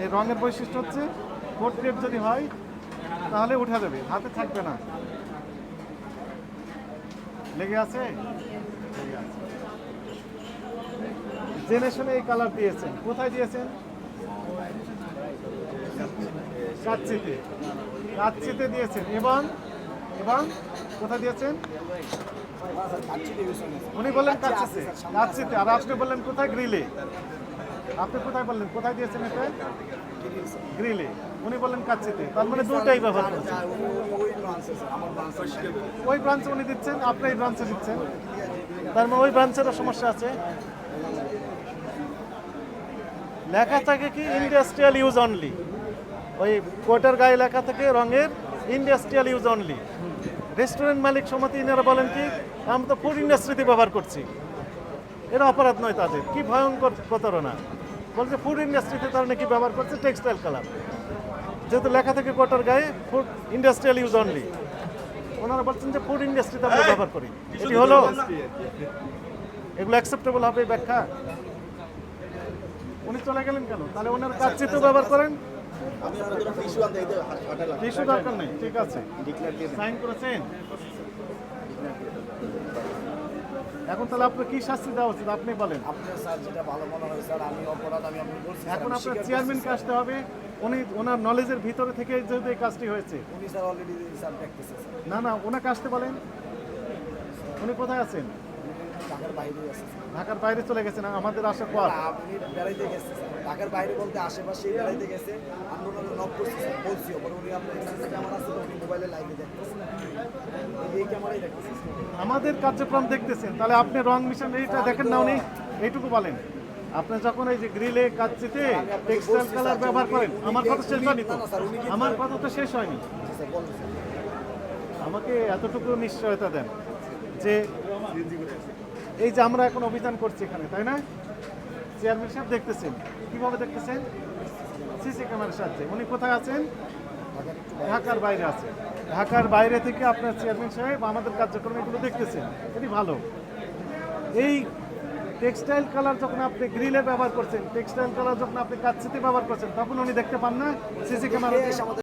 এই রঙের বৈশিষ্ট্য হচ্ছে পোর্ট্রেট যদি হয় তাহলে উঠে যাবে, হাতে থাকবে না। লেগে আছে, লেগে আছে। জেনে শুনে এই কালার দিয়েছেন, কোথায় দিয়েছেন? কাচ্চিতে, কাচ্চিতে দিয়েছেন। এবং এবং কোথায় দিয়েছেন? উনি বললেন কাচ্চিতে, কাচ্চিতে। আর আপনি বললেন কোথায়? গ্রিলে। আপনি কোথায় বললেন? কোথায় দিয়েছেন এটা? গ্রিলে। উনি বললেন কাচ্চিতে। তার মানে দুটাই ব্যবহার করছেন। ওই ব্রাঞ্চে উনি দিচ্ছেন, আপনি এই ব্রাঞ্চে দিচ্ছেন। তার মানে ওই ব্রাঞ্চেরও সমস্যা আছে। লেখা থাকে কি ইন্ডাস্ট্রিয়াল ইউজ অনলি, ওই কোটার গায়ে লেখা থাকে রঙের ইন্ডাস্ট্রিয়াল ইউজ অনলি। রেস্টুরেন্ট মালিক সমিতি এনারা বলেন কি আমরা তো ফুড ইন্ডাস্ট্রিতে ব্যবহার করছি, এটা অপরাধ নয় তাদের। কি ভয়ঙ্কর প্রতারণা! বলছে ফুড ইন্ডাস্ট্রিতে তারা নাকি ব্যবহার করছে টেক্সটাইল কালার, যেহেতু লেখা থাকে কোটার গায়ে ফুড ইন্ডাস্ট্রিয়াল ইউজ অনলি। ওনারা বলছেন যে ফুড ইন্ডাস্ট্রিতে আমরা ব্যবহার করি। এটি হলো, এগুলো অ্যাকসেপ্টেবল হবে ব্যাখ্যা? উনি চলে গেলেন কেন? তাহলে ওনার কাচ্চিতেও ব্যবহার করেন। টিস্যু দরকার নেই, ঠিক আছে। সাইন করেছেন। এখন তাহলে আপনার কি শাস্তি দেওয়া উচিত আপনি বলেন। এখন আপনার চেয়ারম্যানকে আসতে হবে, উনি ওনার নলেজের ভিতরে থেকে যেহেতু এই কাজটি হয়েছে। না না, ওনাকে আসতে বলেন। উনি কোথায় আছেন? ঢাকার বাইরে চলে গেছেন, আমাদের আসার পর। আপনি বেড়াইতে গেছেন ঢাকার বাইরে বলতে আশেপাশে বেড়াইতে গেছে, আমরা ওনাকে নক করছি স্যার, বলছিও পরে উনি আপনার সিসি ক্যামেরা আছে, উনি মোবাইলে লাইভে দেখতেছেন, এই ক্যামেরাই দেখতেছেন। আমাদের কার্যক্রম দেখতেছেন, তাহলে আপনি রং মিশন এইটা দেখেন না উনি? এইটুকু বলেন। আপনি যখন এই যে গ্রিলে কাচ্চিতে টেক্সটাইল কালার ব্যবহার করেন, আমার কথা শেষ হয়নি তো, আমার কথা তো শেষ হয়নি। আমাকে এতটুকু নিশ্চয়তা দেন যে এই যে আমরা এখন অভিযান করছি এখানে, তাই না? চেয়ারম্যান সাহেব দেখতেছেন, কিভাবে দেখতেছেন? সিসি ক্যামেরার সাহায্যে। উনি কোথায় আছেন? ঢাকার বাইরে আছে। ঢাকার বাইরে থেকে আপনার চেয়ারম্যান সাহেব আমাদের কার্যক্রম এগুলো দেখতেছেন, এটি ভালো। এই টেক্সটাইল কালার যখন আপনি গ্রিলে ব্যবহার করছেন, টেক্সটাইল কালার যখন আপনি কাচ্চিতে ব্যবহার করছেন, তখন উনি দেখতে পান না সিসি ক্যামেরা?